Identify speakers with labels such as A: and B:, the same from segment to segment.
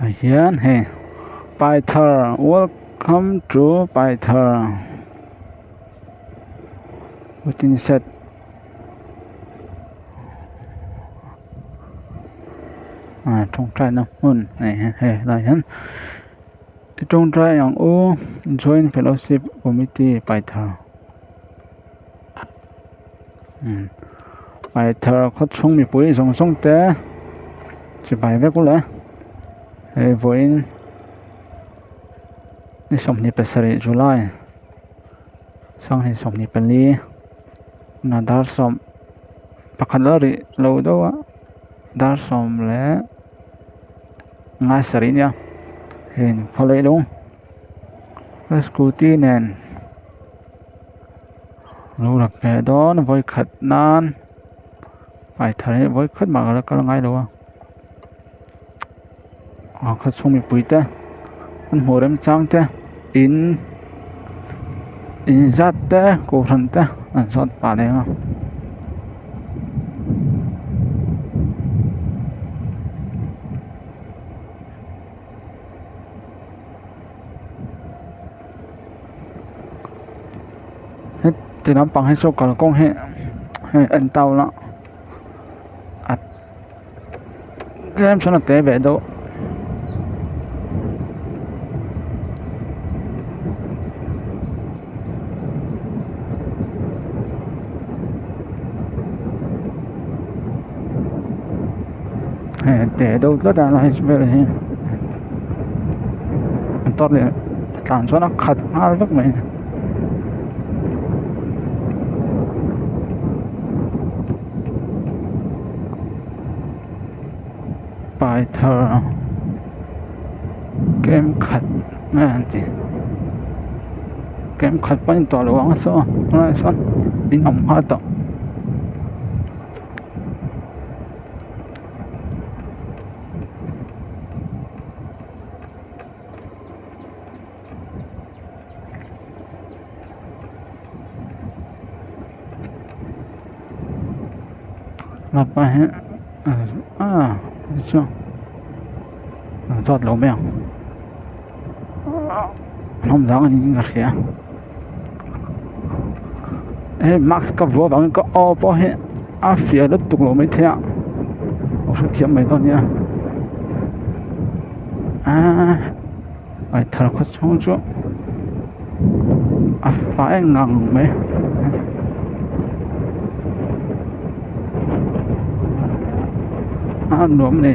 A: hiền he Python welcome to Python waiting set trong trai nó muốn này he lại hắn trong trai yang u join fellowship committee Python Python có chung mi bùi song song té chỉ bài vẽ cũng lẽ he vớiนี่สมนิปสริจุลัยสร้างให้สมนิปลีนาดาร์สมปักขันลาริโลดวะดาร์สมและงาสริเนี่ยเห็นพอเลยลงก็สกูตี้แนนรู้หลักแปดอนไว้ขัดนานไปทะเลไว้ขัดมากแล้วก็ง่ายเลยวะขัดช่วงมีปุ๋ยเต้มันหัวเริ่มจ้างเต้อินจัดเต้กูทันเต้อันสอดป่าเลยอ่ะเฮ้ยตีน้ำปังให้โชคกับกล้องให้อันเตาละอัดเริ่มชนะเตะแบบโดแต่ดูแล้วแต่อะไรไม่เลยตอนนี้การชนะขัดอะไรสักหน่อยไปเธอเกมขัดนั่นสิเกมขัดไปต่อหรือว่าซ้อนอะไรซ้อนบินออกมาต่อรับไปฮะช่วงจอดลงไปอ่ะน้องร้องอันนี้ก็เสียมักกับวัวบางก็อ้อพอเห็นเสียแล้วตกลงไม่เท่าเอาสักเทียมไปตอนเนี้ยไปทะเลก็ช่วงฟ้าเอ็งงังไหมหนุ่มนี่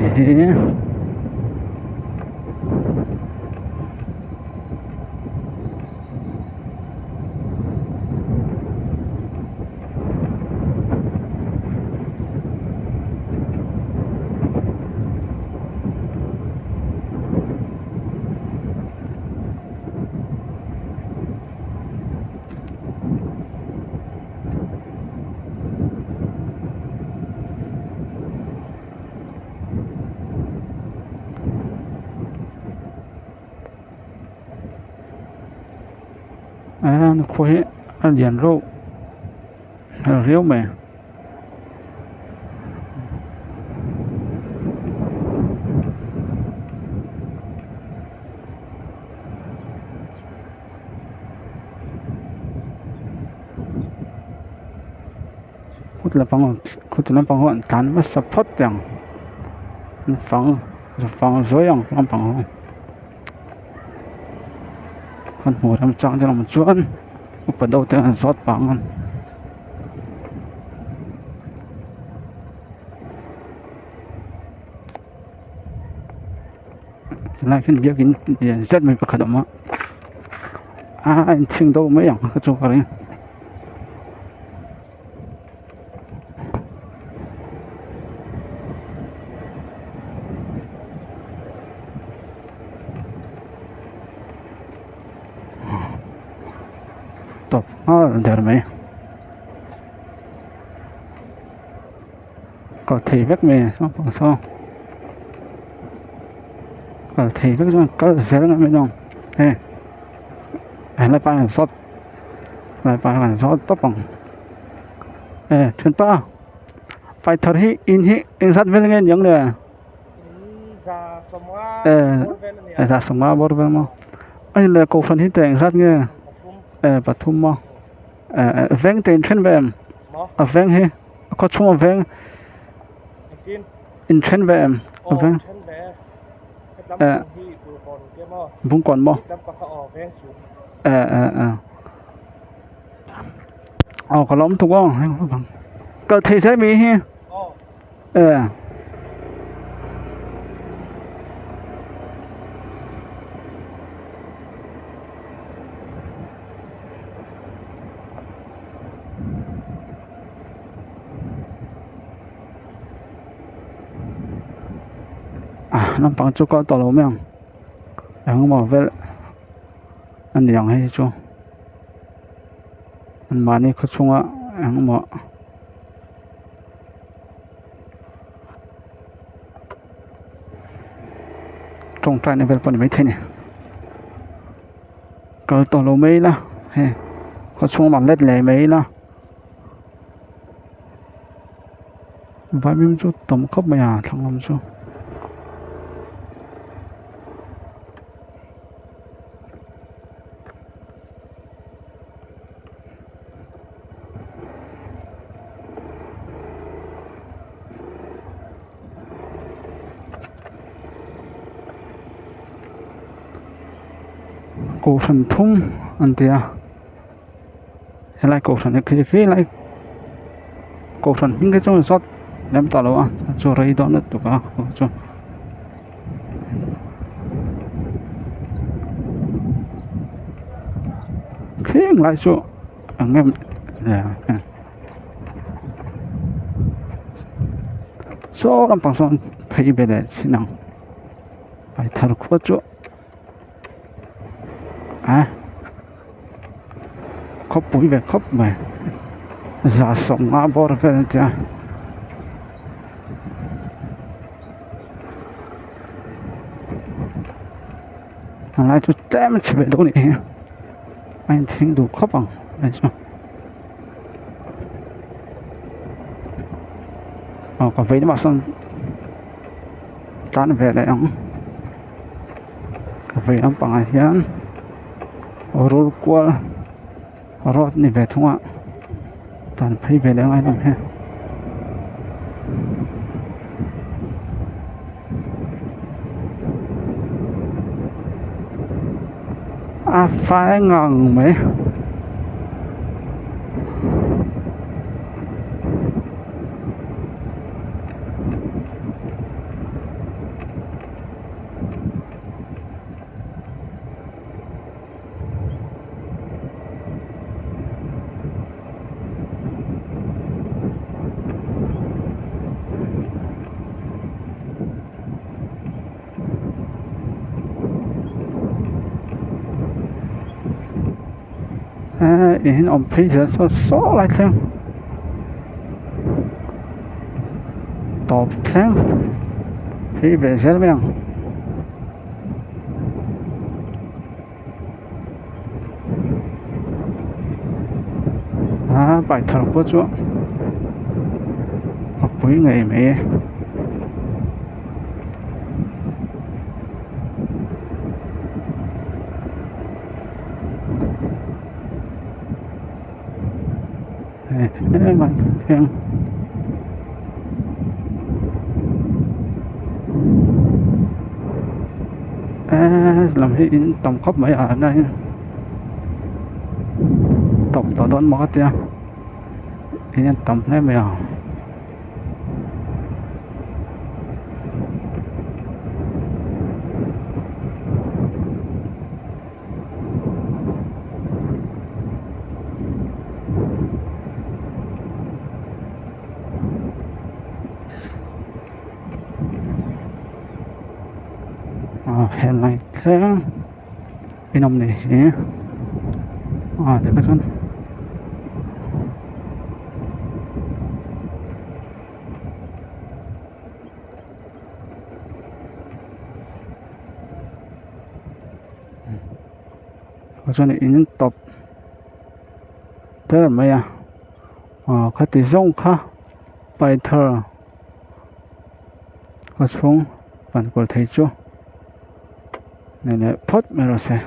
A: คุยเรียนรู้เรียวไหมคุดละฟังฐานว่าสะพัดอย่างฟังสวยอย่างลำพังมันหัวทำจังจะลำชวนอุปโภคแต่สอดปังไล่ขึ้นเยอะกินเจ็ดไม่ประคัดออกมาชิงโตไม่อย่างก็จุกอะไรตบเดี๋ยวไหมก็ถีบเมย์มาปังซ้อก็ถีบก็เสียแล้วไม่ต้องอะไรไปสดอะไรไปสดต๊อปปังถึงป้าไปทอดอินสัตว์เป็นไงอย่างเดียว
B: Za semua borven ni.
A: Za semua borven mo. Ai là cổ phần hiện tại rất nghe. Pathum mo. Veng tên trên về em. Veng he. Có chung veng. In trên về em. Veng. Bung còn mo. Có lắm thuộc không? Cơ thể sẽ bị he. Nó bằng chút có tàu lỗ miệng. Em mà về anh nhàng hay chú. Anh mà đi có chung á, em mà trong trái này về phần mấy thế này. Có tàu lỗ mấy đó, có chung bằng lết lẻ mấy đó. Vài miếng chút tầm khóc mày thằng làm chú. Cổ phần thung anh tia lại cổ phần cái lại cổ phần những cái trong sót đem tao lo cho rây đó nữa tụi cả cho khi lại cho anh em số làm bằng son phải về để xin năng phải thở khó chỗ khóc bụi về khóc mà giả sống ngã bỏ về cha thằng lại cho tem chỉ về đâu này anh听đủ khóc bằng này sao còn về mà xong tán về lại ông về ông bằng hiền rồi qua rồi này về thua toàn phải về lại ai làm ha phải ngon mấy in ông thấy giờ số lại xem top xem thì về sẽ biết bài thở của chú học quý ngày mẹ mà xem làm gì tổng khóc mấy ở đây tổng tỏ đón mất chưa anh tổng này mày hẹn lại thế bên ông này để cái con này in tập thế là mấy cái tỷ dung khá bài thơ có xuống pan kul thei chu ne ne phot me ro se